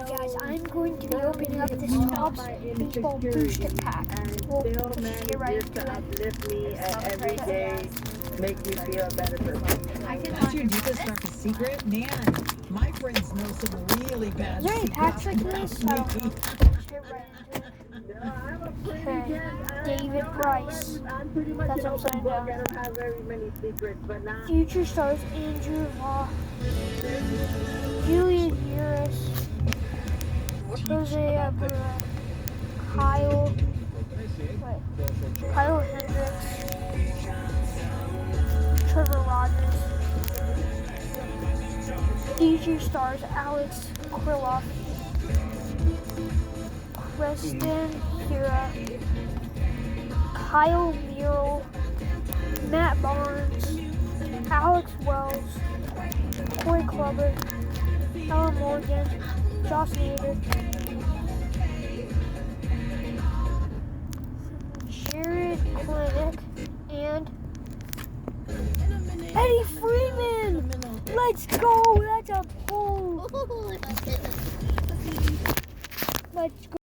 guys, I'm going to be opening up this Topps Baseball Booster Pack. We'll just get right into it. Uplift me every day, make me feel a better person. That's your deepest, darkest secret? Man, my friends know some really bad Is there any secrets. packs like this? I don't know. Just get right into it. Okay, David Price. That's upside down. I don't have very many secrets, but now Future stars Andrew Law, Julian Urias, Jose Abreu, Kyle Hendricks, Trevor Rogers, future stars Alex Kirilloff, Preston Hira, Kyle Murrell, Matt Barnes, Alex Wells, Corey Kluber, Alan Morgan, Josh Nader, Jared Klinick, and Eddie Freeman! Let's go! That's a pull! Let's go!